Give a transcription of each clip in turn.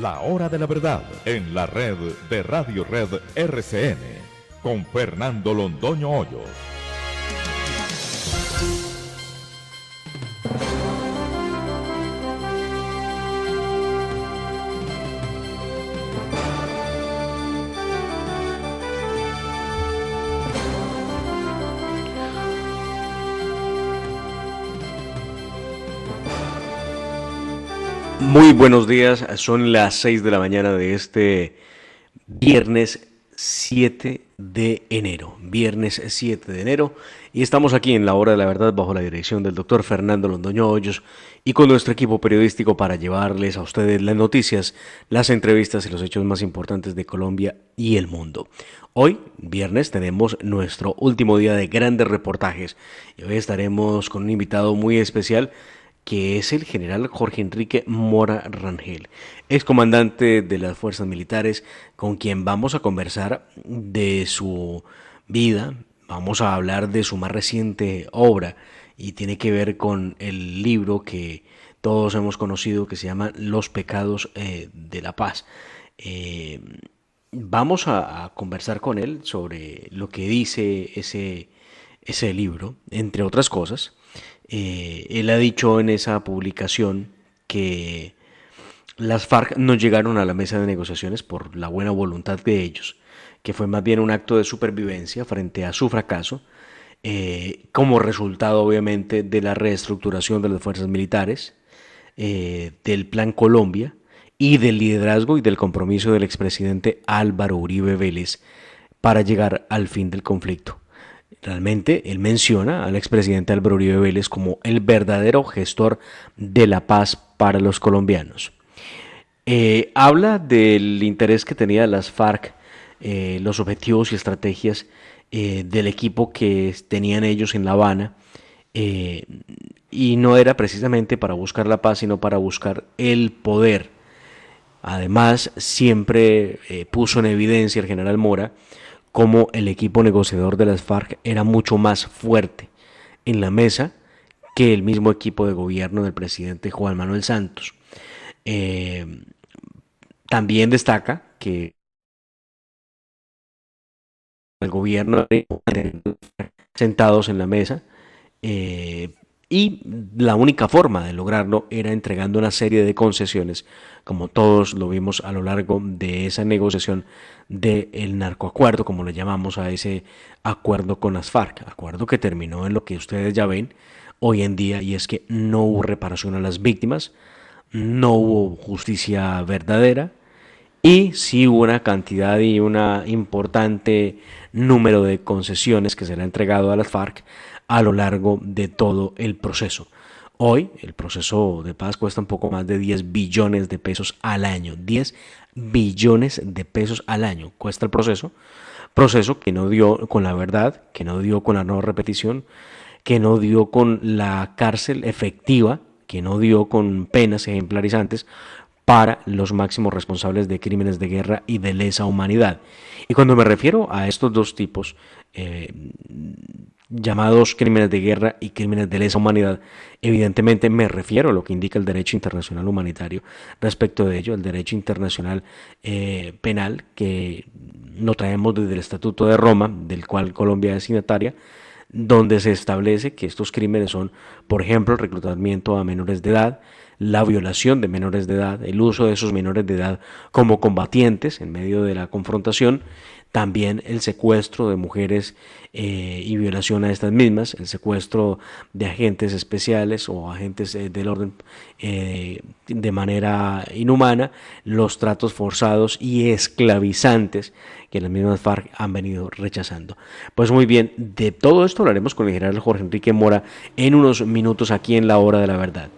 La Hora de la Verdad, en la red de Radio Red RCN, con Fernando Londoño Hoyos. Muy buenos días, son las 6 de la mañana de este viernes 7 de enero, y estamos aquí en la Hora de la Verdad bajo la dirección del doctor Fernando Londoño Hoyos y con nuestro equipo periodístico para llevarles a ustedes las noticias, las entrevistas y los hechos más importantes de Colombia y el mundo. Hoy, viernes, tenemos nuestro último día de grandes reportajes y hoy estaremos con un invitado muy especial, que es el general Jorge Enrique Mora Rangel, excomandante de las fuerzas militares, con quien vamos a conversar de su vida, vamos a hablar de su más reciente obra, y tiene que ver con el libro que todos hemos conocido, que se llama Los pecados de la paz. Vamos a conversar con él sobre lo que dice ese libro, entre otras cosas. Él ha dicho en esa publicación que las FARC no llegaron a la mesa de negociaciones por la buena voluntad de ellos, que fue más bien un acto de supervivencia frente a su fracaso, como resultado obviamente de la reestructuración de las fuerzas militares, del Plan Colombia y del liderazgo y del compromiso del expresidente Álvaro Uribe Vélez para llegar al fin del conflicto. Realmente él menciona al expresidente Álvaro Uribe Vélez como el verdadero gestor de la paz para los colombianos. Habla del interés que tenía las FARC, los objetivos y estrategias del equipo que tenían ellos en La Habana, y no era precisamente para buscar la paz, sino para buscar el poder. Además, siempre puso en evidencia el general Mora cómo el equipo negociador de las FARC era mucho más fuerte en la mesa que el mismo equipo de gobierno del presidente Juan Manuel Santos. También destaca que el gobierno sentados en la mesa, y la única forma de lograrlo era entregando una serie de concesiones, como todos lo vimos a lo largo de esa negociación del narcoacuerdo, como le llamamos a ese acuerdo con las FARC, acuerdo que terminó en lo que ustedes ya ven hoy en día, y es que no hubo reparación a las víctimas, no hubo justicia verdadera, y sí hubo una cantidad y una importante número de concesiones que se le ha entregado a las FARC a lo largo de todo el proceso. Hoy el proceso de paz cuesta un poco más de 10 billones de pesos al año. 10 billones de pesos al año cuesta el proceso que no dio con la verdad, que no dio con la no repetición, que no dio con la cárcel efectiva, que no dio con penas ejemplarizantes para los máximos responsables de crímenes de guerra y de lesa humanidad. Y cuando me refiero a estos dos tipos, llamados crímenes de guerra y crímenes de lesa humanidad, evidentemente me refiero a lo que indica el derecho internacional humanitario respecto de ello, el derecho internacional penal, que lo traemos desde el Estatuto de Roma, del cual Colombia es signataria, donde se establece que estos crímenes son, por ejemplo, el reclutamiento a menores de edad, la violación de menores de edad, el uso de esos menores de edad como combatientes en medio de la confrontación, también el secuestro de mujeres y violación a estas mismas, el secuestro de agentes especiales o agentes del orden de manera inhumana, los tratos forzados y esclavizantes que las mismas FARC han venido rechazando. Pues muy bien, de todo esto hablaremos con el general Jorge Enrique Mora en unos minutos aquí en La Hora de la Verdad.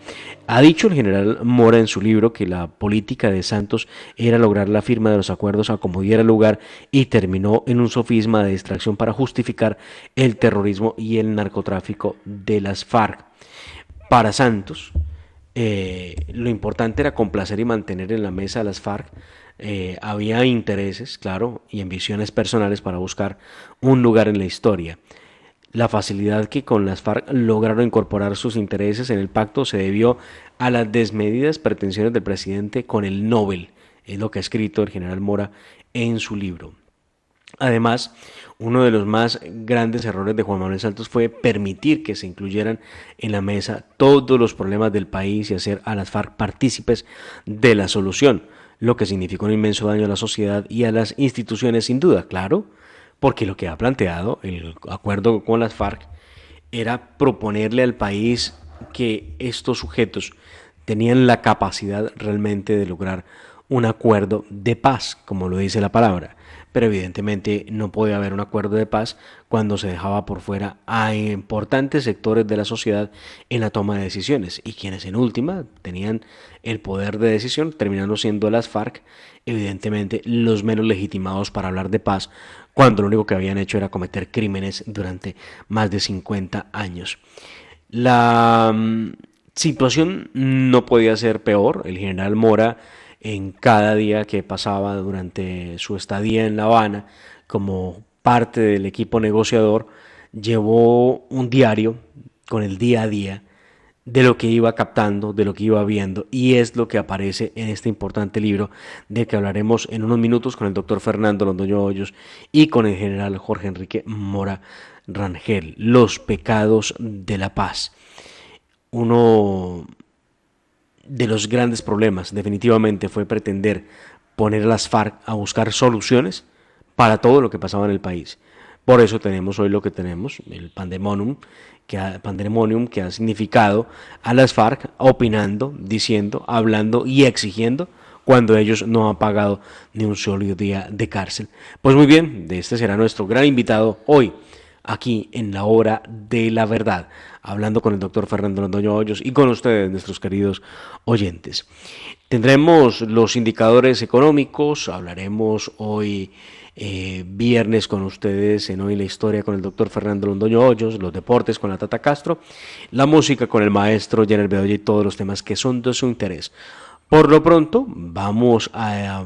Ha dicho el general Mora en su libro que la política de Santos era lograr la firma de los acuerdos a como diera lugar, y terminó en un sofisma de distracción para justificar el terrorismo y el narcotráfico de las FARC. Para Santos, lo importante era complacer y mantener en la mesa a las FARC. Había intereses, claro, y ambiciones personales para buscar un lugar en la historia. La facilidad que con las FARC lograron incorporar sus intereses en el pacto se debió a las desmedidas pretensiones del presidente con el Nobel, es lo que ha escrito el general Mora en su libro. Además, uno de los más grandes errores de Juan Manuel Santos fue permitir que se incluyeran en la mesa todos los problemas del país y hacer a las FARC partícipes de la solución, lo que significó un inmenso daño a la sociedad y a las instituciones, sin duda, claro, porque lo que ha planteado el acuerdo con las FARC era proponerle al país que estos sujetos tenían la capacidad realmente de lograr un acuerdo de paz, como lo dice la palabra, pero evidentemente no puede haber un acuerdo de paz cuando se dejaba por fuera a importantes sectores de la sociedad en la toma de decisiones, y quienes en última tenían el poder de decisión terminando siendo las FARC, evidentemente los menos legitimados para hablar de paz, cuando lo único que habían hecho era cometer crímenes durante más de 50 años. La situación no podía ser peor. El general Mora, en cada día que pasaba durante su estadía en La Habana, como parte del equipo negociador, llevó un diario con el día a día de lo que iba captando, de lo que iba viendo, y es lo que aparece en este importante libro del que hablaremos en unos minutos con el doctor Fernando Londoño Hoyos y con el general Jorge Enrique Mora Rangel, Los pecados de la paz. Uno de los grandes problemas definitivamente fue pretender poner a las FARC a buscar soluciones para todo lo que pasaba en el país. Por eso tenemos hoy lo que tenemos, el pandemonium que ha significado a las FARC opinando, diciendo, hablando y exigiendo cuando ellos no han pagado ni un solo día de cárcel. Pues muy bien, este será nuestro gran invitado hoy, aquí en la hora de la verdad, hablando con el doctor Fernando Londoño Hoyos y con ustedes, nuestros queridos oyentes. Tendremos los indicadores económicos, hablaremos hoy viernes con ustedes en Hoy la Historia con el doctor Fernando Londoño Hoyos, los deportes con la Tata Castro, la música con el maestro Jenner Bedoya y todos los temas que son de su interés. Por lo pronto, vamos a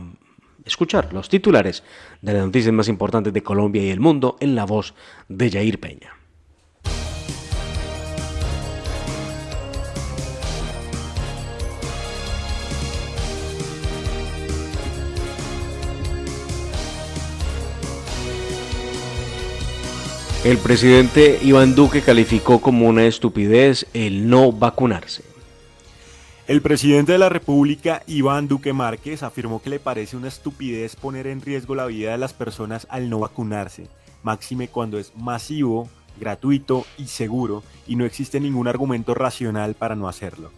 escuchar los titulares de las noticias más importantes de Colombia y el mundo en la voz de Yair Peña. El presidente Iván Duque calificó como una estupidez el no vacunarse. El presidente de la República, Iván Duque Márquez, afirmó que le parece una estupidez poner en riesgo la vida de las personas al no vacunarse, máxime cuando es masivo, gratuito y seguro, y no existe ningún argumento racional para no hacerlo.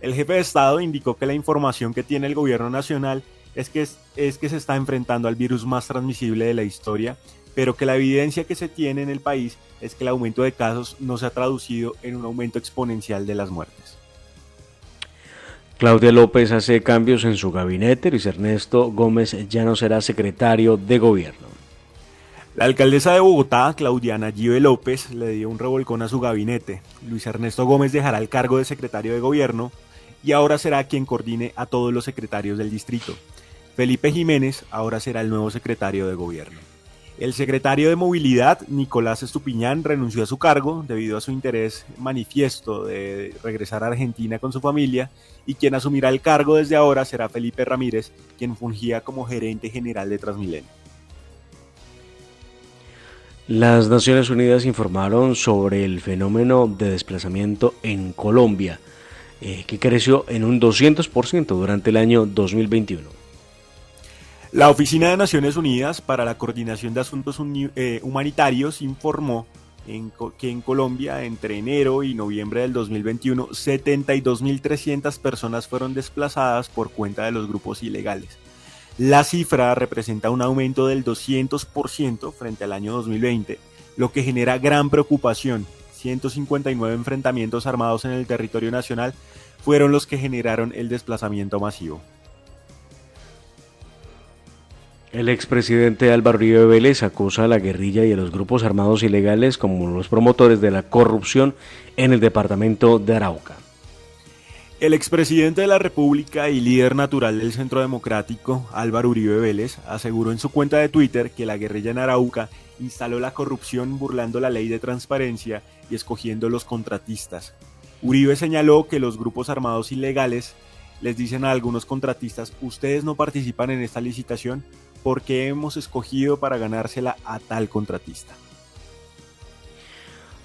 El jefe de Estado indicó que la información que tiene el gobierno nacional es que se está enfrentando al virus más transmisible de la historia, pero que la evidencia que se tiene en el país es que el aumento de casos no se ha traducido en un aumento exponencial de las muertes. Claudia López hace cambios en su gabinete. Luis Ernesto Gómez ya no será secretario de gobierno. La alcaldesa de Bogotá, Claudiana Give López, le dio un revolcón a su gabinete. Luis Ernesto Gómez dejará el cargo de secretario de gobierno y ahora será quien coordine a todos los secretarios del distrito. Felipe Jiménez ahora será el nuevo secretario de gobierno. El secretario de Movilidad, Nicolás Estupiñán, renunció a su cargo debido a su interés manifiesto de regresar a Argentina con su familia, y quien asumirá el cargo desde ahora será Felipe Ramírez, quien fungía como gerente general de Transmilenio. Las Naciones Unidas informaron sobre el fenómeno de desplazamiento en Colombia, que creció en un 200% durante el año 2021. La Oficina de Naciones Unidas para la Coordinación de Asuntos Humanitarios informó que en Colombia, entre enero y noviembre del 2021, 72.300 personas fueron desplazadas por cuenta de los grupos ilegales. La cifra representa un aumento del 200% frente al año 2020, lo que genera gran preocupación. 159 enfrentamientos armados en el territorio nacional fueron los que generaron el desplazamiento masivo. El expresidente Álvaro Uribe Vélez acusa a la guerrilla y a los grupos armados ilegales como los promotores de la corrupción en el departamento de Arauca. El expresidente de la República y líder natural del Centro Democrático, Álvaro Uribe Vélez, aseguró en su cuenta de Twitter que la guerrilla en Arauca instaló la corrupción burlando la ley de transparencia y escogiendo los contratistas. Uribe señaló que los grupos armados ilegales les dicen a algunos contratistas: ustedes no participan en esta licitación porque hemos escogido para ganársela a tal contratista.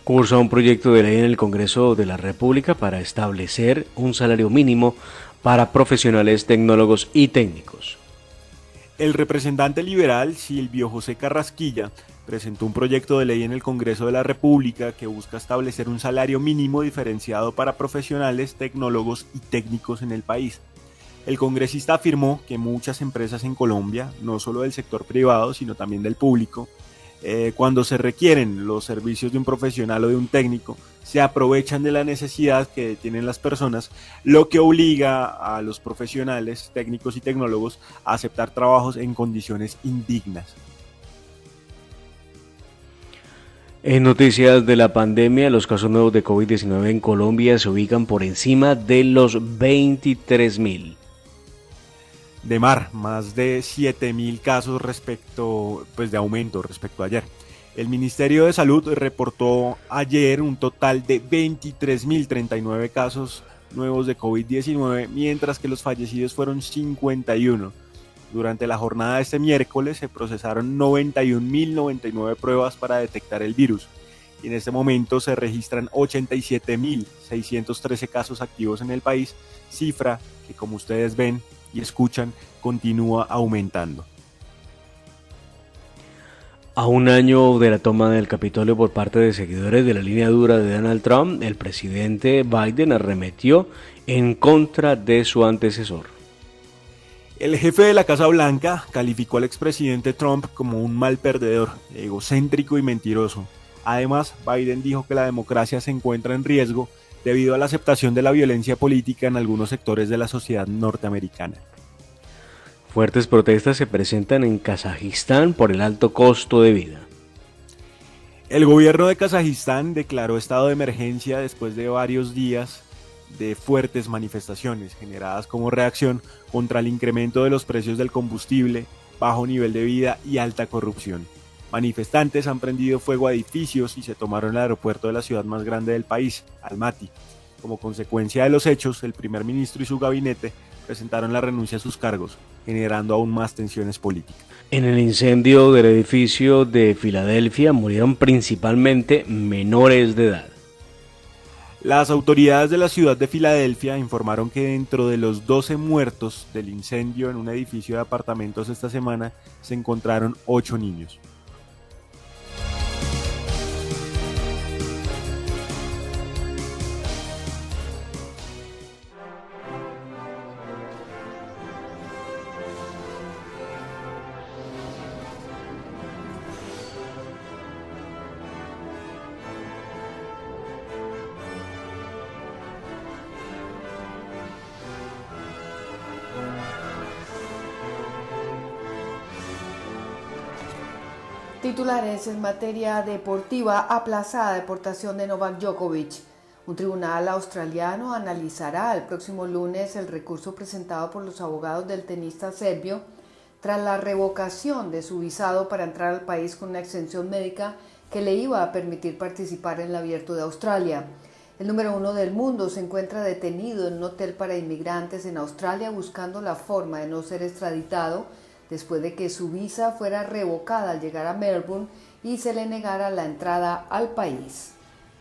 Cursa un proyecto de ley en el Congreso de la República para establecer un salario mínimo para profesionales, tecnólogos y técnicos. El representante liberal Silvio José Carrasquilla presentó un proyecto de ley en el Congreso de la República que busca establecer un salario mínimo diferenciado para profesionales, tecnólogos y técnicos en el país. El congresista afirmó que muchas empresas en Colombia, no solo del sector privado, sino también del público, cuando se requieren los servicios de un profesional o de un técnico, se aprovechan de la necesidad que tienen las personas, lo que obliga a los profesionales, técnicos y tecnólogos a aceptar trabajos en condiciones indignas. En noticias de la pandemia, los casos nuevos de COVID-19 en Colombia se ubican por encima de los 23.000. Más de 7.000 casos de aumento respecto a ayer. El Ministerio de Salud reportó ayer un total de 23.039 casos nuevos de COVID-19, mientras que los fallecidos fueron 51. Durante la jornada de este miércoles se procesaron 91.099 pruebas para detectar el virus, y en este momento se registran 87.613 casos activos en el país, cifra que, como ustedes ven y escuchan, continúa aumentando. A un año de la toma del Capitolio por parte de seguidores de la línea dura de Donald Trump, el presidente Biden arremetió en contra de su antecesor. El jefe de la Casa Blanca calificó al expresidente Trump como un mal perdedor, egocéntrico y mentiroso. Además, Biden dijo que la democracia se encuentra en riesgo debido a la aceptación de la violencia política en algunos sectores de la sociedad norteamericana. Fuertes protestas se presentan en Kazajistán por el alto costo de vida. El gobierno de Kazajistán declaró estado de emergencia después de varios días de fuertes manifestaciones generadas como reacción contra el incremento de los precios del combustible, bajo nivel de vida y alta corrupción. Manifestantes han prendido fuego a edificios y se tomaron el aeropuerto de la ciudad más grande del país, Almaty. Como consecuencia de los hechos, el primer ministro y su gabinete presentaron la renuncia a sus cargos, generando aún más tensiones políticas. En el incendio del edificio de Filadelfia murieron principalmente menores de edad. Las autoridades de la ciudad de Filadelfia informaron que dentro de los 12 muertos del incendio en un edificio de apartamentos esta semana se encontraron 8 niños. Titulares en materia deportiva: aplazada deportación de Novak Djokovic. Un tribunal australiano analizará el próximo lunes el recurso presentado por los abogados del tenista serbio tras la revocación de su visado para entrar al país con una exención médica que le iba a permitir participar en el Abierto de Australia. El número 1 del mundo se encuentra detenido en un hotel para inmigrantes en Australia buscando la forma de no ser extraditado después de que su visa fuera revocada al llegar a Melbourne y se le negara la entrada al país.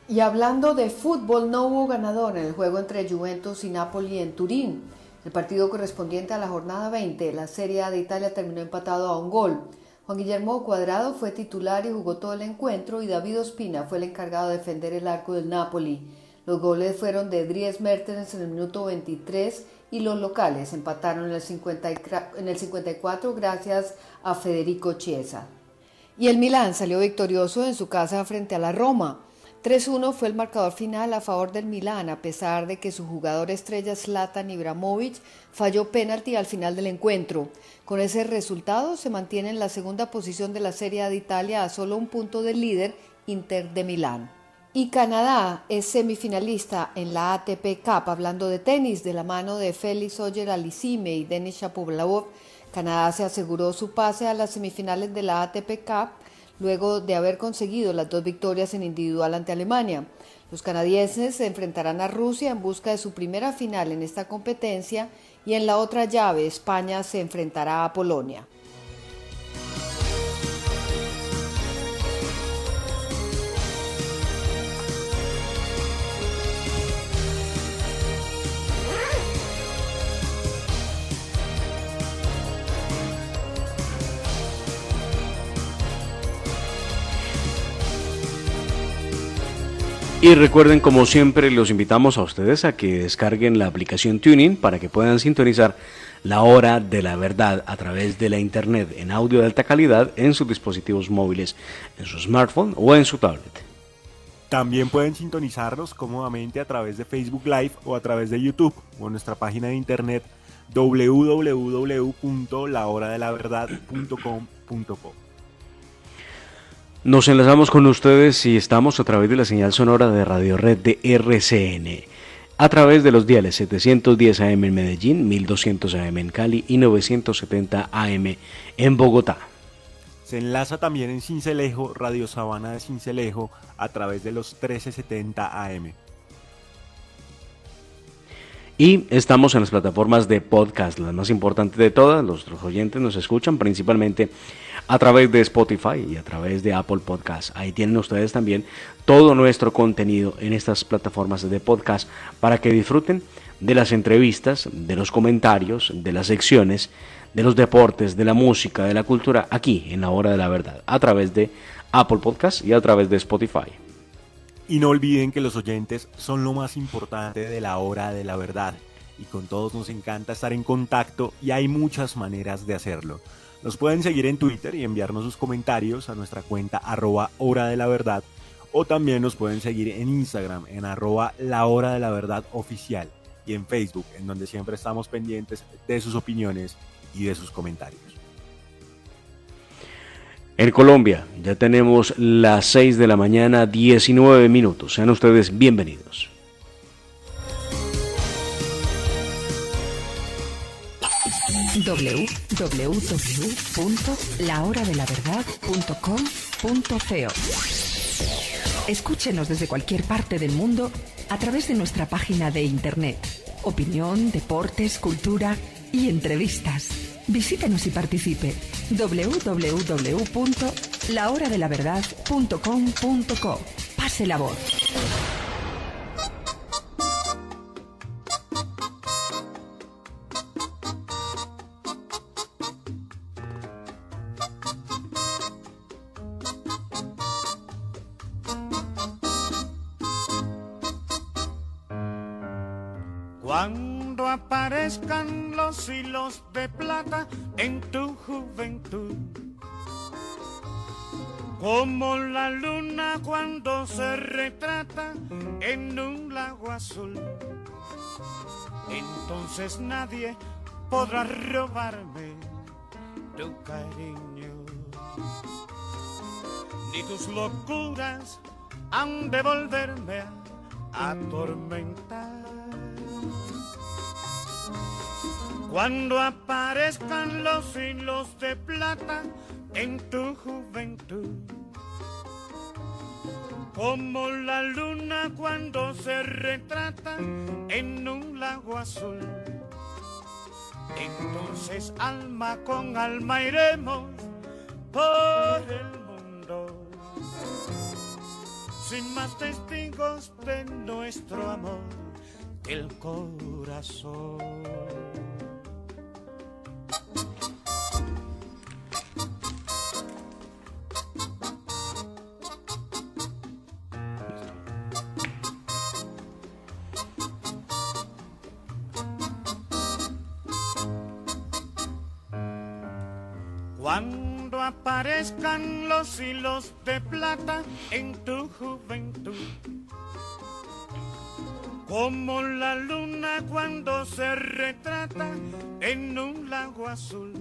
Y hablando de fútbol, no hubo ganador en el juego entre Juventus y Napoli en Turín. El partido correspondiente a la jornada 20, la Serie A de Italia, terminó empatado a un gol. Juan Guillermo Cuadrado fue titular y jugó todo el encuentro, y David Ospina fue el encargado de defender el arco del Napoli. Los goles fueron de Dries Mertens en el minuto 23 y los locales empataron en el 54 gracias a Federico Chiesa. Y el Milán salió victorioso en su casa frente a la Roma. 3-1 fue el marcador final a favor del Milán, a pesar de que su jugador estrella Zlatan Ibrahimovic falló penalti al final del encuentro. Con ese resultado se mantiene en la segunda posición de la Serie A de Italia a solo un punto del líder Inter de Milán. Y Canadá es semifinalista en la ATP Cup. Hablando de tenis, de la mano de Félix Auger-Aliassime y Denis Shapovalov, Canadá se aseguró su pase a las semifinales de la ATP Cup luego de haber conseguido las 2 victorias en individual ante Alemania. Los canadienses se enfrentarán a Rusia en busca de su primera final en esta competencia y en la otra llave España se enfrentará a Polonia. Y recuerden, como siempre, los invitamos a ustedes a que descarguen la aplicación TuneIn para que puedan sintonizar la hora de la verdad a través de la internet en audio de alta calidad en sus dispositivos móviles, en su smartphone o en su tablet. También pueden sintonizarnos cómodamente a través de Facebook Live o a través de YouTube o en nuestra página de internet www.lahoradelaverdad.com.co. Nos enlazamos con ustedes y estamos a través de la señal sonora de Radio Red de RCN, a través de los diales 710 AM en Medellín, 1200 AM en Cali y 970 AM en Bogotá. Se enlaza también en Sincelejo, Radio Sabana de Sincelejo, a través de los 1370 AM. Y estamos en las plataformas de podcast, las más importantes de todas. Nuestros oyentes nos escuchan principalmente a través de Spotify y a través de Apple Podcast. Ahí tienen ustedes también todo nuestro contenido en estas plataformas de podcast para que disfruten de las entrevistas, de los comentarios, de las secciones, de los deportes, de la música, de la cultura, aquí en La Hora de la Verdad, a través de Apple Podcast y a través de Spotify. Y no olviden que los oyentes son lo más importante de La Hora de la Verdad. Y con todos nos encanta estar en contacto y hay muchas maneras de hacerlo. Nos pueden seguir en Twitter y enviarnos sus comentarios a nuestra cuenta @hora de la verdad, o también nos pueden seguir en Instagram en @lahora-de-la-verdad-oficial y en Facebook, en donde siempre estamos pendientes de sus opiniones y de sus comentarios. En Colombia ya tenemos las 6 de la mañana, 19 minutos. Sean ustedes bienvenidos. www.lahoradelaverdad.com.co. Escúchenos desde cualquier parte del mundo a través de nuestra página de internet. Opinión, deportes, cultura y entrevistas. Visítenos y participe. www.lahoradelaverdad.com.co. Pase la voz. Cuando aparezcan los hilos de plata en tu juventud, como la luna cuando se retrata en un lago azul, entonces nadie podrá robarme tu cariño, ni tus locuras han de volverme a atormentar. Cuando aparezcan los hilos de plata en tu juventud, como la luna cuando se retrata en un lago azul, entonces alma con alma iremos por el mundo, sin más testigos de nuestro amor que el corazón. Cuando aparezcan los hilos de plata en tu juventud, como la luna cuando se retrata en un lago azul,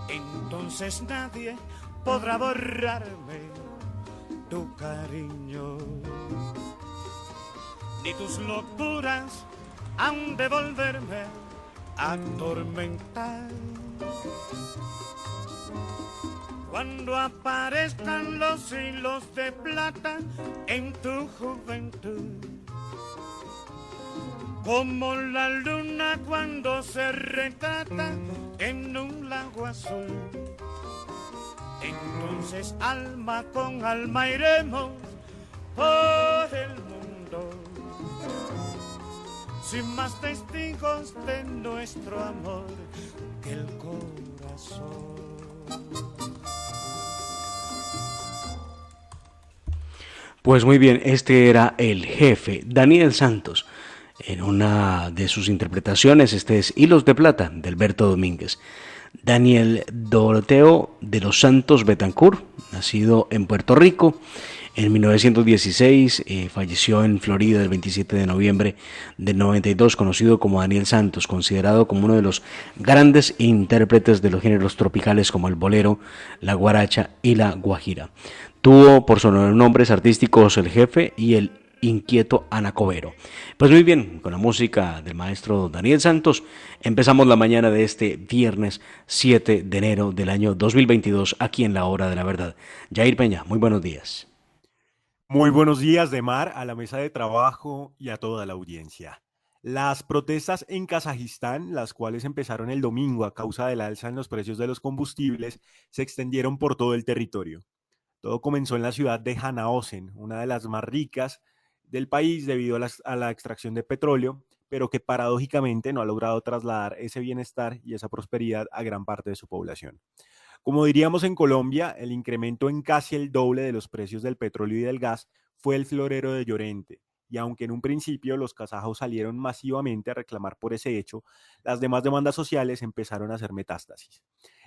entonces nadie podrá borrarme tu cariño, ni tus locuras han de volverme a atormentar. cuando aparezcan los hilos de plata en tu juventud. Como la luna cuando se retrata en un lago azul. Entonces alma con alma iremos por el mundo, sin más testigos de nuestro amor que el corazón. Pues muy bien, este era el jefe, Daniel Santos. En una de sus interpretaciones, este es Hilos de Plata, de Alberto Domínguez. Daniel Doroteo de los Santos Betancourt, nacido en Puerto Rico en 1916, falleció en Florida el 27 de noviembre del 92, conocido como Daniel Santos, considerado como uno de los grandes intérpretes de los géneros tropicales como el bolero, la guaracha y la guajira. Tuvo por sobrenombres artísticos El Jefe y El Inquieto Anacobero. Pues muy bien, con la música del maestro Daniel Santos, empezamos la mañana de este viernes 7 de enero del año 2022, aquí en La Hora de la Verdad. Jair Peña, muy buenos días. Muy buenos días, Demar, a la mesa de trabajo y a toda la audiencia. Las protestas en Kazajistán, las cuales empezaron el domingo a causa del alza en los precios de los combustibles, se extendieron por todo el territorio. Todo comenzó en la ciudad de Janaozen, una de las más ricas del país debido a la extracción de petróleo, pero que paradójicamente no ha logrado trasladar ese bienestar y esa prosperidad a gran parte de su población. Como diríamos en Colombia, el incremento en casi el doble de los precios del petróleo y del gas fue el florero de Llorente, y aunque en un principio los kazajos salieron masivamente a reclamar por ese hecho, las demás demandas sociales empezaron a hacer metástasis.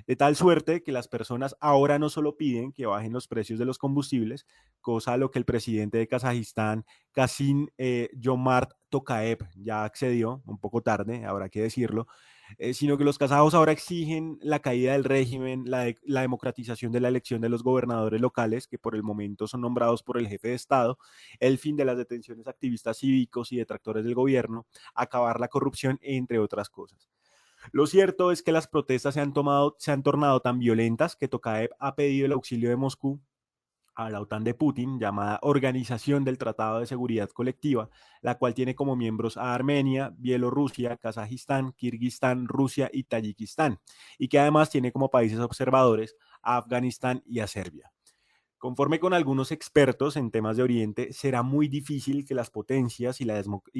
De tal suerte que las personas ahora no solo piden que bajen los precios de los combustibles, cosa a lo que el presidente de Kazajistán, Kassym-Jomart Tokayev, ya accedió, un poco tarde, habrá que decirlo, sino que los kazajos ahora exigen la caída del régimen, la democratización de la elección de los gobernadores locales, que por el momento son nombrados por el jefe de Estado, el fin de las detenciones de activistas cívicos y detractores del gobierno, acabar la corrupción, entre otras cosas. Lo cierto es que las protestas se han tornado tan violentas que Tokayev ha pedido el auxilio de Moscú a la OTAN de Putin, llamada Organización del Tratado de Seguridad Colectiva, la cual tiene como miembros a Armenia, Bielorrusia, Kazajistán, Kirguistán, Rusia y Tayikistán, y que además tiene como países observadores a Afganistán y a Serbia. Conforme con algunos expertos en temas de Oriente, será muy difícil que las potencias y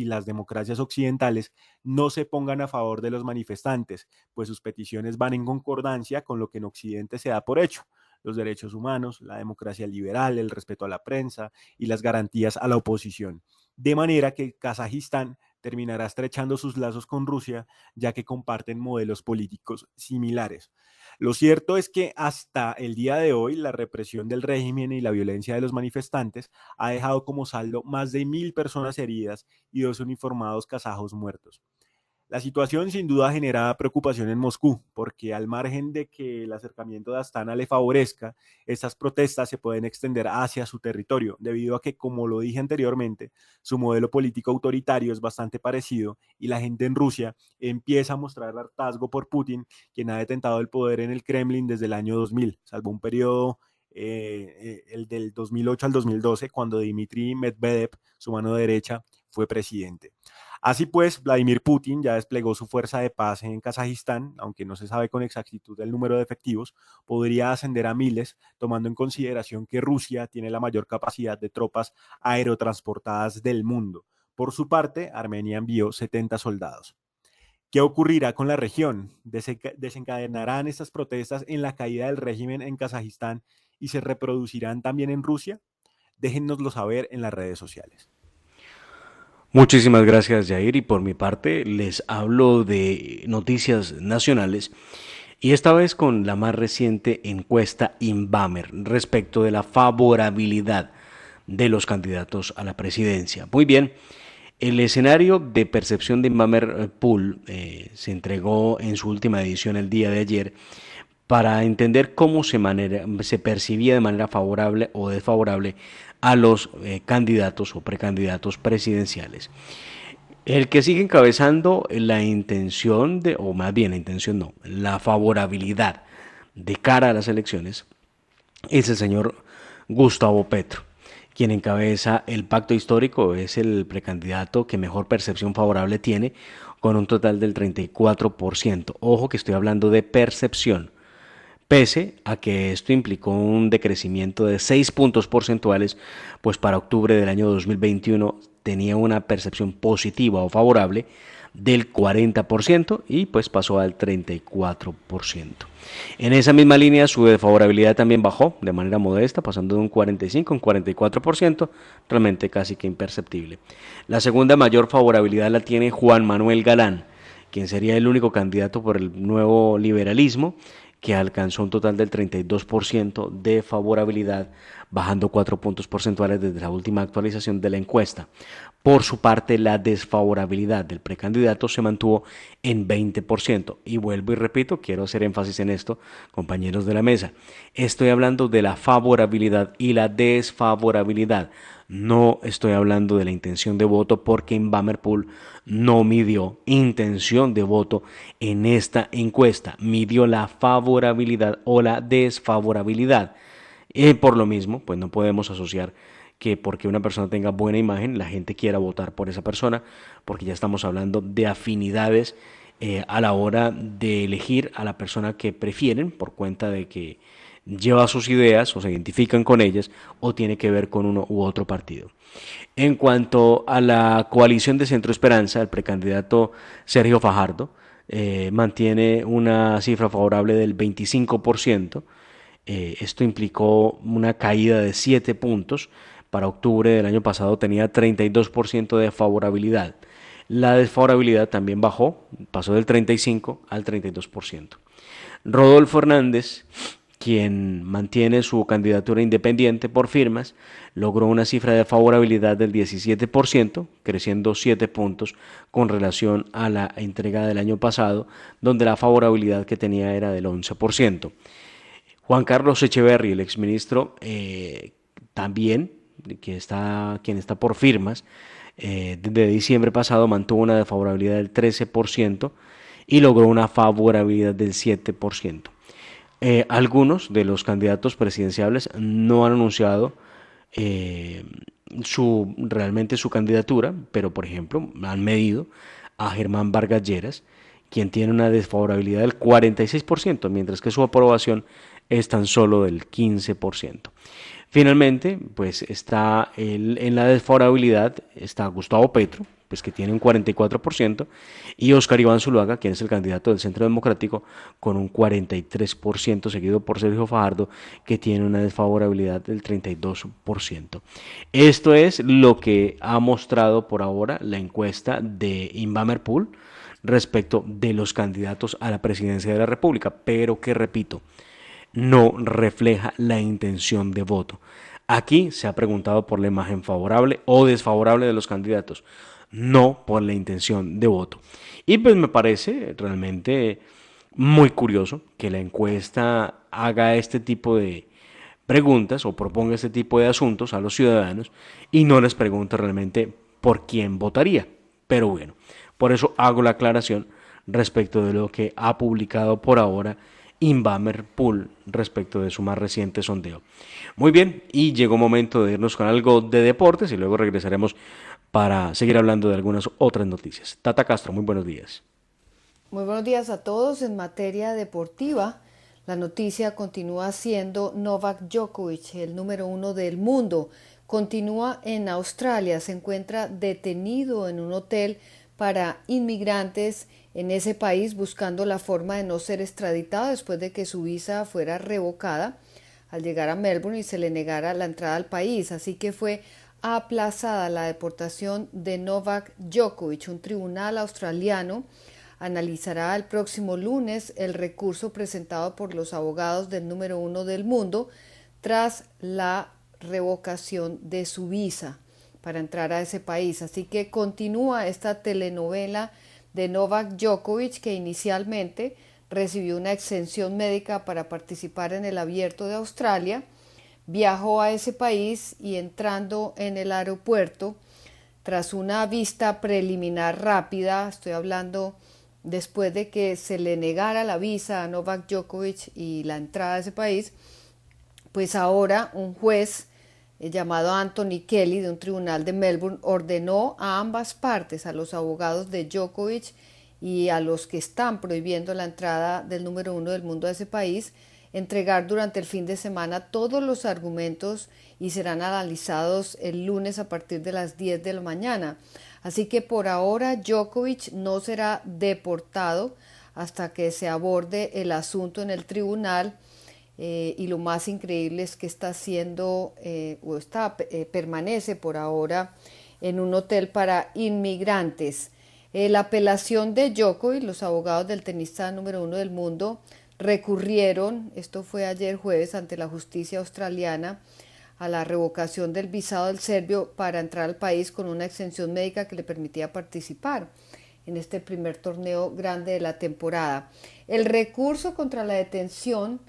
las democracias occidentales no se pongan a favor de los manifestantes, pues sus peticiones van en concordancia con lo que en Occidente se da por hecho: los derechos humanos, la democracia liberal, el respeto a la prensa y las garantías a la oposición. De manera que Kazajistán terminará estrechando sus lazos con Rusia, ya que comparten modelos políticos similares. Lo cierto es que hasta el día de hoy la represión del régimen y la violencia de los manifestantes ha dejado como saldo más de 1.000 personas heridas y 2 uniformados kazajos muertos. La situación sin duda genera preocupación en Moscú, porque al margen de que el acercamiento de Astana le favorezca, estas protestas se pueden extender hacia su territorio, debido a que, como lo dije anteriormente, su modelo político autoritario es bastante parecido y la gente en Rusia empieza a mostrar hartazgo por Putin, quien ha detentado el poder en el Kremlin desde el año 2000, salvo un periodo el del 2008 al 2012, cuando Dmitry Medvedev, su mano derecha, fue presidente. Así pues, Vladimir Putin ya desplegó su fuerza de paz en Kazajistán, aunque no se sabe con exactitud el número de efectivos, podría ascender a miles, tomando en consideración que Rusia tiene la mayor capacidad de tropas aerotransportadas del mundo. Por su parte, Armenia envió 70 soldados. ¿Qué ocurrirá con la región? ¿Desencadenarán estas protestas en la caída del régimen en Kazajistán y se reproducirán también en Rusia? Déjennoslo saber en las redes sociales. Muchísimas gracias, Jair, y por mi parte les hablo de noticias nacionales y esta vez con la más reciente encuesta Inbamer respecto de la favorabilidad de los candidatos a la presidencia. Muy bien, el escenario de percepción de Inbamer Poll se entregó en su última edición el día de ayer para entender cómo se percibía de manera favorable o desfavorable a los candidatos o precandidatos presidenciales. El que sigue encabezando la favorabilidad de cara a las elecciones es el señor Gustavo Petro, quien encabeza el pacto histórico. Es el precandidato que mejor percepción favorable tiene, con un total del 34%. Ojo que estoy hablando de percepción, pese a que esto implicó un decrecimiento de 6 puntos porcentuales, pues para octubre del año 2021 tenía una percepción positiva o favorable del 40% y pues pasó al 34%. En esa misma línea su desfavorabilidad también bajó de manera modesta, pasando de un 45 a un 44%, realmente casi que imperceptible. La segunda mayor favorabilidad la tiene Juan Manuel Galán, quien sería el único candidato por el nuevo liberalismo, que alcanzó un total del 32% de favorabilidad, bajando 4 puntos porcentuales desde la última actualización de la encuesta. Por su parte, la desfavorabilidad del precandidato se mantuvo en 20%. Y vuelvo y repito, quiero hacer énfasis en esto, compañeros de la mesa. Estoy hablando de la favorabilidad y la desfavorabilidad. No estoy hablando de la intención de voto, porque Invamerpool no midió intención de voto en esta encuesta, midió la favorabilidad o la desfavorabilidad. Por lo mismo, pues no podemos asociar que porque una persona tenga buena imagen, la gente quiera votar por esa persona, porque ya estamos hablando de afinidades a la hora de elegir a la persona que prefieren, por cuenta de que lleva sus ideas o se identifican con ellas, o tiene que ver con uno u otro partido. En cuanto a la coalición de Centro Esperanza, el precandidato Sergio Fajardo mantiene una cifra favorable del 25%. Esto implicó una caída de 7 puntos. Para octubre del año pasado tenía 32% de favorabilidad. La desfavorabilidad también bajó, pasó del 35 al 32%. Rodolfo Hernández, quien mantiene su candidatura independiente por firmas, logró una cifra de favorabilidad del 17%, creciendo 7 puntos con relación a la entrega del año pasado, donde la favorabilidad que tenía era del 11%. Juan Carlos Echeverry, el exministro, también, quien está por firmas, desde diciembre pasado mantuvo una desfavorabilidad del 13% y logró una favorabilidad del 7%. Algunos de los candidatos presidenciables no han anunciado realmente su candidatura, pero por ejemplo han medido a Germán Vargas Lleras, quien tiene una desfavorabilidad del 46%, mientras que su aprobación es tan solo del 15%. Finalmente, pues está en la desfavorabilidad está Gustavo Petro, pues que tiene un 44%, y Óscar Iván Zuluaga, quien es el candidato del Centro Democrático, con un 43%, seguido por Sergio Fajardo, que tiene una desfavorabilidad del 32%. Esto es lo que ha mostrado por ahora la encuesta de Invamerpool respecto de los candidatos a la presidencia de la República, pero que repito, no refleja la intención de voto. Aquí se ha preguntado por la imagen favorable o desfavorable de los candidatos, no por la intención de voto. Y pues me parece realmente muy curioso que la encuesta haga este tipo de preguntas o proponga este tipo de asuntos a los ciudadanos y no les pregunte realmente por quién votaría. Pero bueno, por eso hago la aclaración respecto de lo que ha publicado por ahora Invamerpool respecto de su más reciente sondeo. Muy bien, y llegó momento de irnos con algo de deportes y luego regresaremos para seguir hablando de algunas otras noticias. Tata Castro, muy buenos días. Muy buenos días a todos. En materia deportiva, la noticia continúa siendo Novak Djokovic, el número 1 del mundo. Continúa en Australia, se encuentra detenido en un hotel para inmigrantes en ese país, buscando la forma de no ser extraditado después de que su visa fuera revocada al llegar a Melbourne y se le negara la entrada al país. Así que fue aplazada la deportación de Novak Djokovic. Un tribunal australiano analizará el próximo lunes el recurso presentado por los abogados del número 1 del mundo tras la revocación de su visa para entrar a ese país. Así que continúa esta telenovela de Novak Djokovic, que inicialmente recibió una exención médica para participar en el Abierto de Australia, viajó a ese país y entrando en el aeropuerto, tras una vista preliminar rápida, estoy hablando después de que se le negara la visa a Novak Djokovic y la entrada a ese país, Pues ahora un juez llamado Anthony Kelly de un tribunal de Melbourne ordenó a ambas partes, a los abogados de Djokovic y a los que están prohibiendo la entrada del número 1 del mundo a ese país, entregar durante el fin de semana todos los argumentos y serán analizados el lunes a partir de las 10 de la mañana. Así que por ahora Djokovic no será deportado hasta que se aborde el asunto en el tribunal. Y lo más increíble es que está haciendo permanece por ahora en un hotel para inmigrantes. La apelación de Djokovic, los abogados del tenista número 1 del mundo, recurrieron, esto fue ayer jueves, ante la justicia australiana a la revocación del visado del serbio para entrar al país con una exención médica que le permitía participar en este primer torneo grande de la temporada. El recurso contra la detención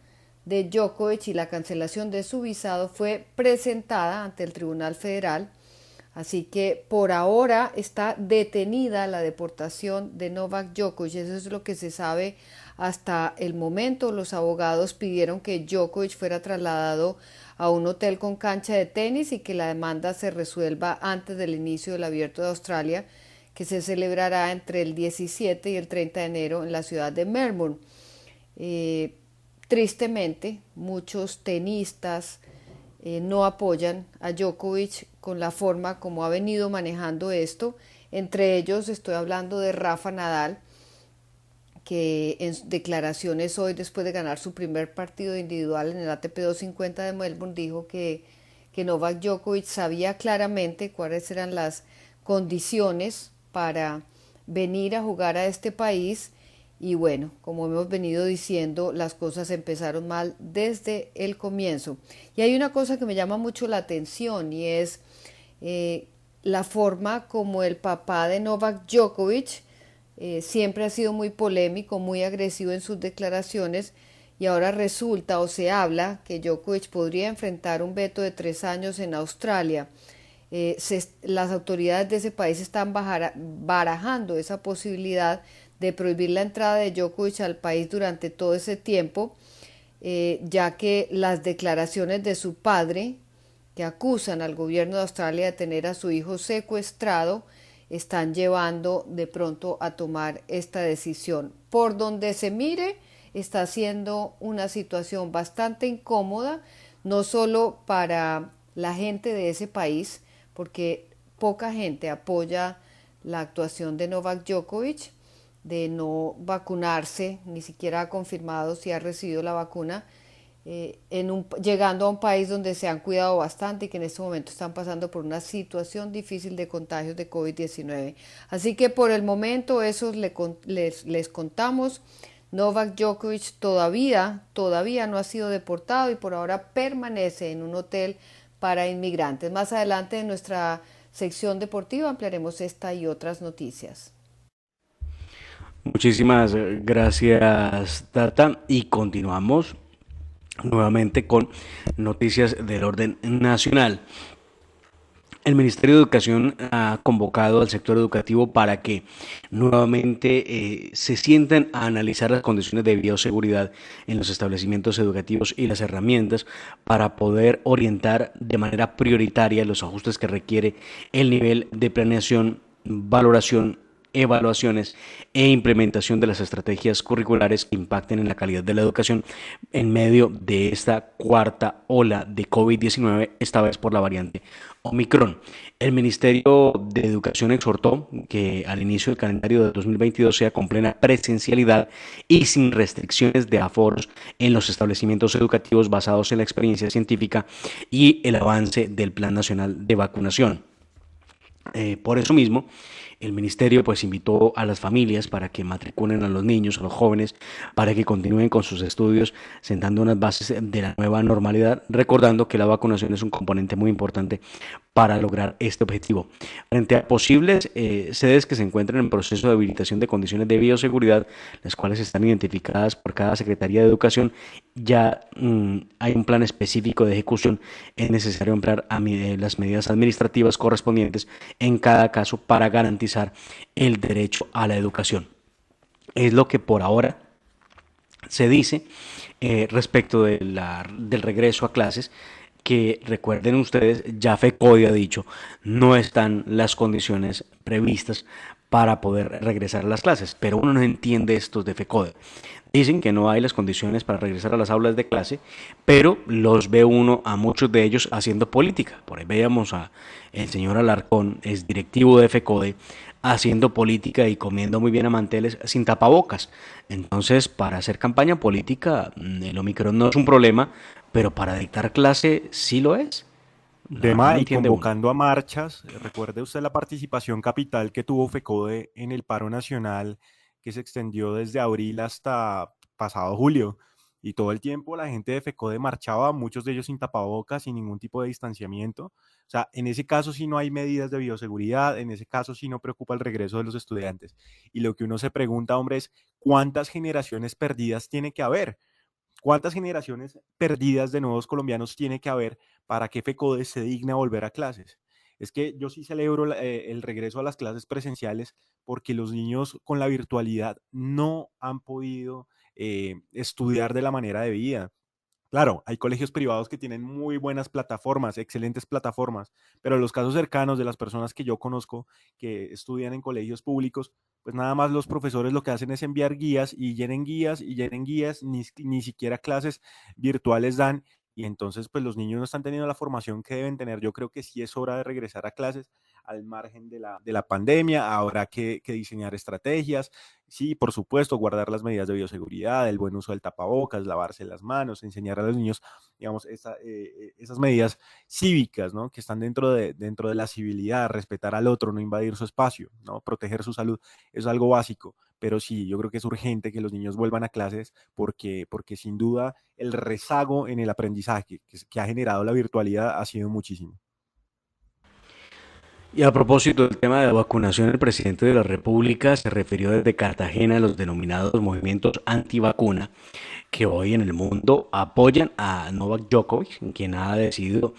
de Djokovic y la cancelación de su visado fue presentada ante el Tribunal Federal, así que por ahora está detenida la deportación de Novak Djokovic. Eso es lo que se sabe hasta el momento. Los abogados pidieron que Djokovic fuera trasladado a un hotel con cancha de tenis y que la demanda se resuelva antes del inicio del Abierto de Australia, que se celebrará entre el 17 y el 30 de enero en la ciudad de Melbourne. Tristemente, muchos tenistas no apoyan a Djokovic con la forma como ha venido manejando esto. Entre ellos estoy hablando de Rafa Nadal, que en declaraciones hoy, después de ganar su primer partido individual en el ATP 250 de Melbourne, dijo que Novak Djokovic sabía claramente cuáles eran las condiciones para venir a jugar a este país. Y bueno, como hemos venido diciendo, las cosas empezaron mal desde el comienzo. Y hay una cosa que me llama mucho la atención y es la forma como el papá de Novak Djokovic siempre ha sido muy polémico, muy agresivo en sus declaraciones, y ahora resulta o se habla que Djokovic podría enfrentar un veto de 3 años en Australia. Las autoridades de ese país están barajando esa posibilidad de prohibir la entrada de Djokovic al país durante todo ese tiempo, ya que las declaraciones de su padre, que acusan al gobierno de Australia de tener a su hijo secuestrado, están llevando de pronto a tomar esta decisión. Por donde se mire, está siendo una situación bastante incómoda, no solo para la gente de ese país, porque poca gente apoya la actuación de Novak Djokovic de no vacunarse, ni siquiera ha confirmado si ha recibido la vacuna, llegando a un país donde se han cuidado bastante y que en este momento están pasando por una situación difícil de contagios de COVID-19. Así que por el momento eso les contamos. Novak Djokovic todavía no ha sido deportado y por ahora permanece en un hotel para inmigrantes. Más adelante en nuestra sección deportiva ampliaremos esta y otras noticias. Muchísimas gracias, Tata, y continuamos nuevamente con noticias del orden nacional. El Ministerio de Educación ha convocado al sector educativo para que nuevamente se sientan a analizar las condiciones de bioseguridad en los establecimientos educativos y las herramientas para poder orientar de manera prioritaria los ajustes que requiere el nivel de planeación, valoración, evaluaciones e implementación de las estrategias curriculares que impacten en la calidad de la educación en medio de esta cuarta ola de COVID-19, esta vez por la variante Omicron. El Ministerio de Educación exhortó que al inicio del calendario de 2022 sea con plena presencialidad y sin restricciones de aforos en los establecimientos educativos basados en la experiencia científica y el avance del Plan Nacional de Vacunación. Por eso mismo, el ministerio invitó a las familias para que matriculen a los niños, a los jóvenes, para que continúen con sus estudios, sentando unas bases de la nueva normalidad, recordando que la vacunación es un componente muy importante para lograr este objetivo. Frente a posibles sedes que se encuentran en proceso de habilitación de condiciones de bioseguridad, las cuales están identificadas por cada Secretaría de Educación, ya hay un plan específico de ejecución. Es necesario emplear las medidas administrativas correspondientes en cada caso para garantizar el derecho a la educación. Es lo que por ahora se dice respecto del regreso a clases, que recuerden ustedes, ya FECODE ha dicho, no están las condiciones previstas para poder regresar a las clases, pero uno no entiende estos de FECODE. Dicen que no hay las condiciones para regresar a las aulas de clase, pero los ve uno a muchos de ellos haciendo política. Por ahí veíamos a el señor Alarcón, es directivo de FECODE, haciendo política y comiendo muy bien a manteles sin tapabocas. Entonces, para hacer campaña política, el Omicron no es un problema, pero para dictar clase sí lo es. La verdad no Tema y entiende uno. convocando a marchas. Recuerde usted la participación capital que tuvo FECODE en el paro nacional que se extendió desde abril hasta pasado julio. Y todo el tiempo la gente de FECODE marchaba, muchos de ellos sin tapabocas, sin ningún tipo de distanciamiento. O sea, en ese caso sí no hay medidas de bioseguridad, en ese caso sí no preocupa el regreso de los estudiantes. Y lo que uno se pregunta, hombre, es ¿cuántas generaciones perdidas tiene que haber? ¿Cuántas generaciones perdidas de nuevos colombianos tiene que haber para que FECODE se digne a volver a clases? Es que yo sí celebro el regreso a las clases presenciales porque los niños con la virtualidad no han podido estudiar de la manera debida. Claro, hay colegios privados que tienen muy buenas plataformas, excelentes plataformas, pero los casos cercanos de las personas que yo conozco que estudian en colegios públicos, pues nada más los profesores lo que hacen es enviar guías y llenen guías, ni siquiera clases virtuales dan, y entonces pues los niños no están teniendo la formación que deben tener. Yo creo que sí es hora de regresar a clases al margen de la pandemia, habrá que diseñar estrategias. Sí, por supuesto, guardar las medidas de bioseguridad, el buen uso del tapabocas, lavarse las manos, enseñar a los niños, digamos, esas medidas cívicas, ¿no? Que están dentro de la civilidad, respetar al otro, no invadir su espacio, ¿no? Proteger su salud, es algo básico. Pero sí, yo creo que es urgente que los niños vuelvan a clases porque sin duda el rezago en el aprendizaje que ha generado la virtualidad ha sido muchísimo. Y a propósito del tema de la vacunación, el presidente de la República se refirió desde Cartagena a los denominados movimientos antivacuna que hoy en el mundo apoyan a Novak Djokovic, quien ha decidido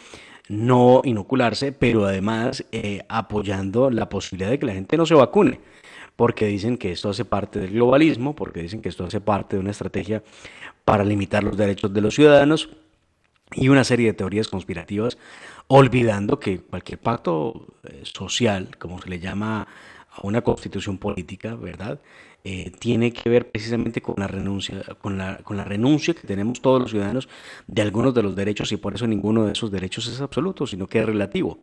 no inocularse, pero además apoyando la posibilidad de que la gente no se vacune, porque dicen que esto hace parte del globalismo, porque dicen que esto hace parte de una estrategia para limitar los derechos de los ciudadanos y una serie de teorías conspirativas, olvidando que cualquier pacto social, como se le llama a una constitución política, ¿verdad? Tiene que ver precisamente con la renuncia, con la renuncia que tenemos todos los ciudadanos de algunos de los derechos, y por eso ninguno de esos derechos es absoluto, sino que es relativo.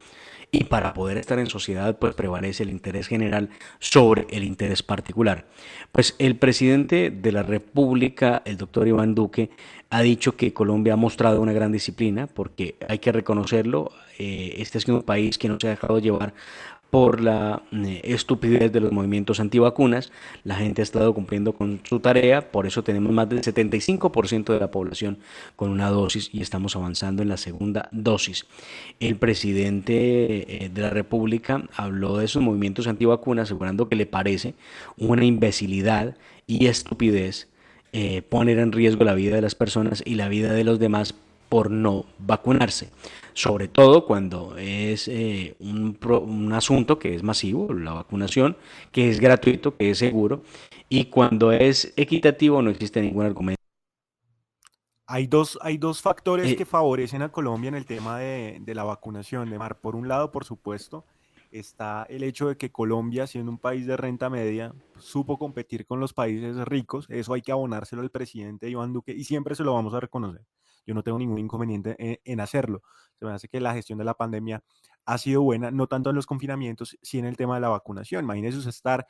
Y para poder estar en sociedad, pues prevalece el interés general sobre el interés particular. Pues el presidente de la República, el doctor Iván Duque, ha dicho que Colombia ha mostrado una gran disciplina, porque hay que reconocerlo, este ha sido un país que no se ha dejado llevar por la estupidez de los movimientos antivacunas. La gente ha estado cumpliendo con su tarea, por eso tenemos más del 75% de la población con una dosis y estamos avanzando en la segunda dosis. El presidente de la República habló de esos movimientos antivacunas, asegurando que le parece una imbecilidad y estupidez poner en riesgo la vida de las personas y la vida de los demás por no vacunarse, sobre todo cuando es un asunto que es masivo, la vacunación, que es gratuito, que es seguro, y cuando es equitativo no existe ningún argumento. Hay dos factores que Eh, favorecen a Colombia en el tema de la vacunación, de Mar. Por un lado, por supuesto, está el hecho de que Colombia, siendo un país de renta media, supo competir con los países ricos. Eso hay que abonárselo al presidente Iván Duque y siempre se lo vamos a reconocer. Yo no tengo ningún inconveniente en hacerlo. Se me hace que la gestión de la pandemia ha sido buena, no tanto en los confinamientos, sí en el tema de la vacunación. Imagínese usted estar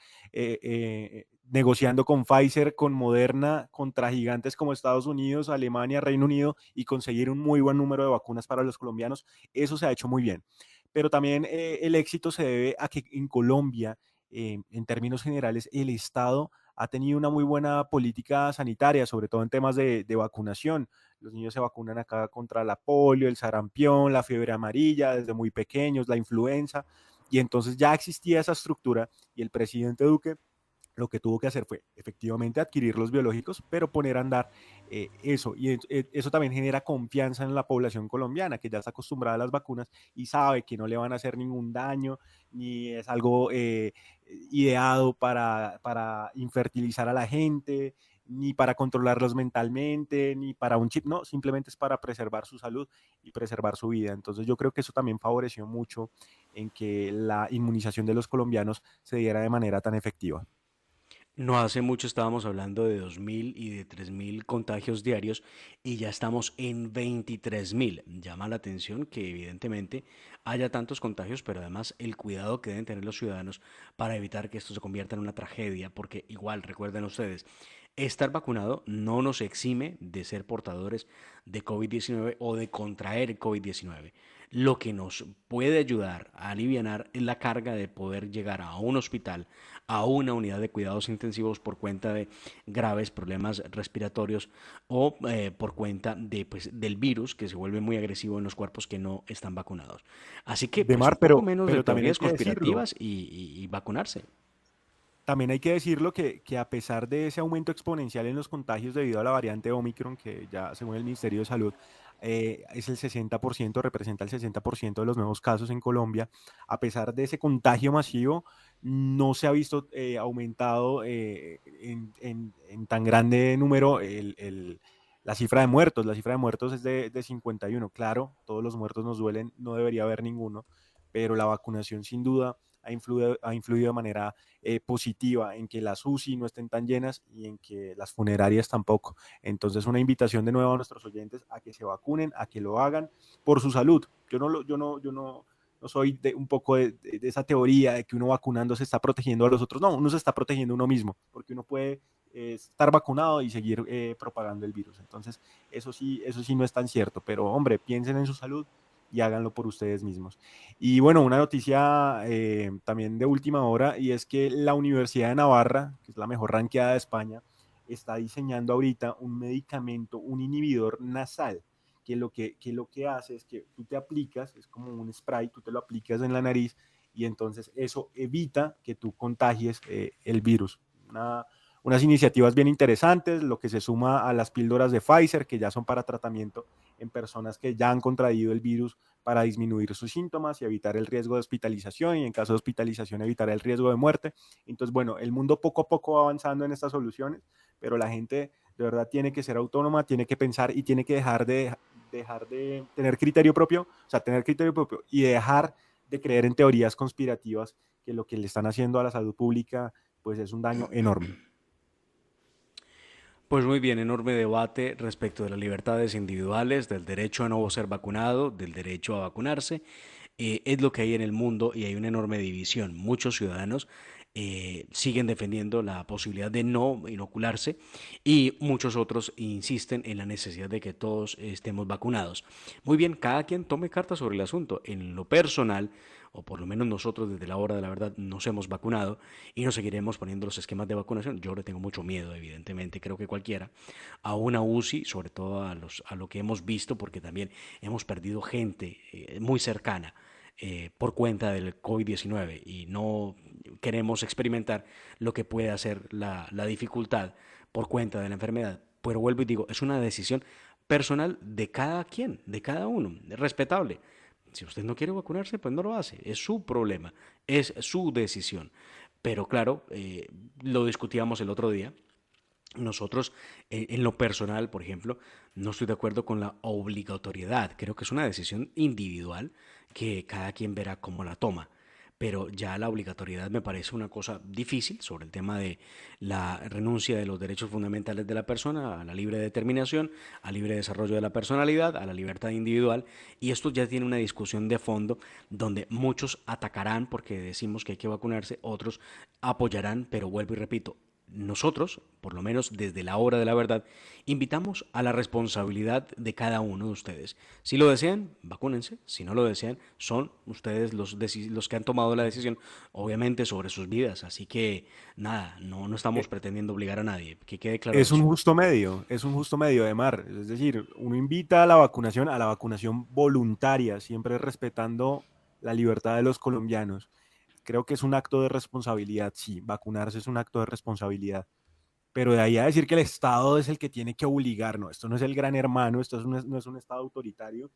negociando con Pfizer, con Moderna, contra gigantes como Estados Unidos, Alemania, Reino Unido y conseguir un muy buen número de vacunas para los colombianos. Eso se ha hecho muy bien. Pero también el éxito se debe a que en Colombia, en términos generales, el Estado ha tenido una muy buena política sanitaria, sobre todo en temas de vacunación. Los niños se vacunan acá contra la polio, el sarampión, la fiebre amarilla, desde muy pequeños, la influenza, y entonces ya existía esa estructura y el presidente Duque lo que tuvo que hacer fue efectivamente adquirir los biológicos, pero poner a andar eso. Y eso también genera confianza en la población colombiana, que ya está acostumbrada a las vacunas y sabe que no le van a hacer ningún daño, ni es algo ideado para infertilizar a la gente. ni para controlarlos mentalmente, ni para un chip, no, simplemente es para preservar su salud y preservar su vida. Entonces yo creo que eso también favoreció mucho en que la inmunización de los colombianos se diera de manera tan efectiva. No hace mucho estábamos hablando de 2.000 y de 3.000 contagios diarios y ya estamos en 23.000. Llama la atención que evidentemente haya tantos contagios, pero además el cuidado que deben tener los ciudadanos para evitar que esto se convierta en una tragedia, porque igual, recuerden ustedes, estar vacunado no nos exime de ser portadores de COVID-19 o de contraer COVID-19. Lo que nos puede ayudar a alivianar es la carga de poder llegar a un hospital, a una unidad de cuidados intensivos por cuenta de graves problemas respiratorios o por cuenta de, pues, del virus que se vuelve muy agresivo en los cuerpos que no están vacunados. Así que pues un Demar, poco menos de pero también hay teorías que decirlo. conspirativas y vacunarse. También hay que decirlo que a pesar de ese aumento exponencial en los contagios debido a la variante Omicron, que ya según el Ministerio de Salud es el 60%, representa el 60% de los nuevos casos en Colombia, a pesar de ese contagio masivo, no se ha visto aumentado en tan grande número la cifra de muertos. La cifra de muertos es de 51. Claro, todos los muertos nos duelen, no debería haber ninguno, pero la vacunación sin duda ha influido de manera positiva en que las UCI no estén tan llenas y en que las funerarias tampoco. Entonces, una invitación de nuevo a nuestros oyentes a que se vacunen, a que lo hagan por su salud. Yo no soy de un poco de esa teoría de que uno vacunando se está protegiendo a los otros. No, uno se está protegiendo a uno mismo, porque uno puede estar vacunado y seguir propagando el virus. Entonces, eso sí no es tan cierto, pero hombre, piensen en su salud y háganlo por ustedes mismos. Y bueno, una noticia también de última hora, y es que la Universidad de Navarra, que es la mejor ranqueada de España, está diseñando ahorita un medicamento, un inhibidor nasal, que lo que hace es que tú te aplicas, es como un spray, tú te lo aplicas en la nariz y entonces eso evita que tú contagies el virus. Unas iniciativas bien interesantes, lo que se suma a las píldoras de Pfizer, que ya son para tratamiento en personas que ya han contraído el virus para disminuir sus síntomas y evitar el riesgo de hospitalización y en caso de hospitalización evitar el riesgo de muerte. Entonces, bueno, el mundo poco a poco va avanzando en estas soluciones, pero la gente de verdad tiene que ser autónoma, tiene que pensar y tiene que dejar de tener criterio propio, o sea, tener criterio propio y dejar de creer en teorías conspirativas que lo que le están haciendo a la salud pública pues es un daño enorme. Pues muy bien, enorme debate respecto de las libertades individuales, del derecho a no ser vacunado, del derecho a vacunarse. Es lo que hay en el mundo y hay una enorme división. Muchos ciudadanos siguen defendiendo la posibilidad de no inocularse y muchos otros insisten en la necesidad de que todos estemos vacunados. Muy bien, cada quien tome cartas sobre el asunto. En lo personal, o por lo menos nosotros desde la hora de la verdad nos hemos vacunado y nos seguiremos poniendo los esquemas de vacunación. Yo le tengo mucho miedo, evidentemente, creo que cualquiera, a una UCI, sobre todo a lo que hemos visto, porque también hemos perdido gente muy cercana por cuenta del COVID-19 y no queremos experimentar lo que puede hacer la dificultad por cuenta de la enfermedad. Pero vuelvo y digo, es una decisión personal de cada quien, de cada uno, es respetable. Si usted no quiere vacunarse, pues no lo hace, es su problema, es su decisión. Pero claro, lo discutíamos el otro día. Nosotros, en lo personal, por ejemplo, no estoy de acuerdo con la obligatoriedad. Creo que es una decisión individual que cada quien verá cómo la toma. Pero ya la obligatoriedad me parece una cosa difícil sobre el tema de la renuncia de los derechos fundamentales de la persona a la libre determinación, al libre desarrollo de la personalidad, a la libertad individual. Y esto ya tiene una discusión de fondo donde muchos atacarán porque decimos que hay que vacunarse, otros apoyarán, pero vuelvo y repito, nosotros, por lo menos desde la hora de la verdad, invitamos a la responsabilidad de cada uno de ustedes. Si lo desean, vacúnense. Si no lo desean, son ustedes los que han tomado la decisión, obviamente, sobre sus vidas. Así que, nada, no estamos Eh, pretendiendo obligar a nadie. Que quede claro Es eso. es un justo medio de mar. Es decir, uno invita a la vacunación voluntaria, siempre respetando la libertad de los colombianos. Creo que es un acto de responsabilidad, sí, vacunarse es un acto de responsabilidad, pero de ahí a decir que el Estado es el que tiene que obligar, no, esto no es el gran hermano, no es un Estado autoritario,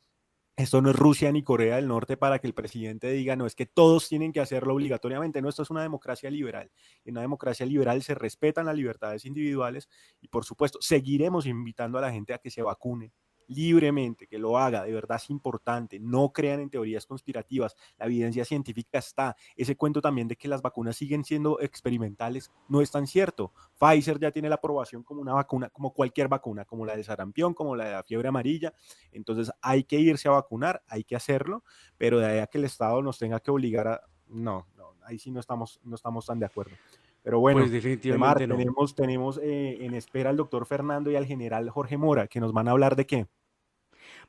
Esto no es Rusia ni Corea del Norte para que el presidente diga, no, es que todos tienen que hacerlo obligatoriamente. No, esto es una democracia liberal. En una democracia liberal se respetan las libertades individuales y, por supuesto, seguiremos invitando a la gente a que se vacune libremente, que lo haga, de verdad es importante. No crean en teorías conspirativas. La evidencia científica está. Ese cuento también de que las vacunas siguen siendo experimentales no es tan cierto. Pfizer ya tiene la aprobación como una vacuna, como cualquier vacuna, como la de sarampión, como la de la fiebre amarilla. Entonces hay que irse a vacunar, hay que hacerlo, pero de ahí a que el Estado nos tenga que obligar a... No, ahí sí no estamos tan de acuerdo. Pero bueno, Pues definitivamente no. tenemos en espera al doctor Fernando y al general Jorge Mora, que nos van a hablar de qué.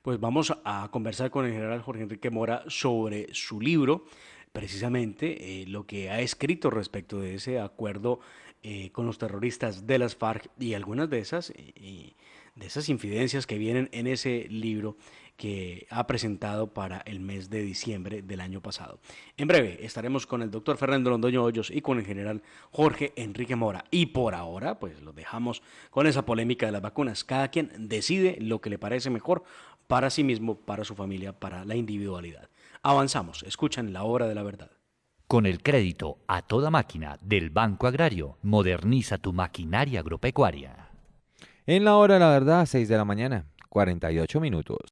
Pues vamos a conversar con el general Jorge Enrique Mora sobre su libro, precisamente lo que ha escrito respecto de ese acuerdo con los terroristas de las FARC y algunas de esas infidencias que vienen en ese libro que ha presentado para el mes de diciembre del año pasado. En breve estaremos con el doctor Fernando Londoño Hoyos y con el general Jorge Enrique Mora. Y por ahora, pues lo dejamos con esa polémica de las vacunas. Cada quien decide lo que le parece mejor para sí mismo, para su familia, para la individualidad. Avanzamos, escuchan La Hora de la Verdad. Con el crédito a toda máquina del Banco Agrario, moderniza tu maquinaria agropecuaria. En La Hora de la Verdad, 6 de la mañana, 48 minutos.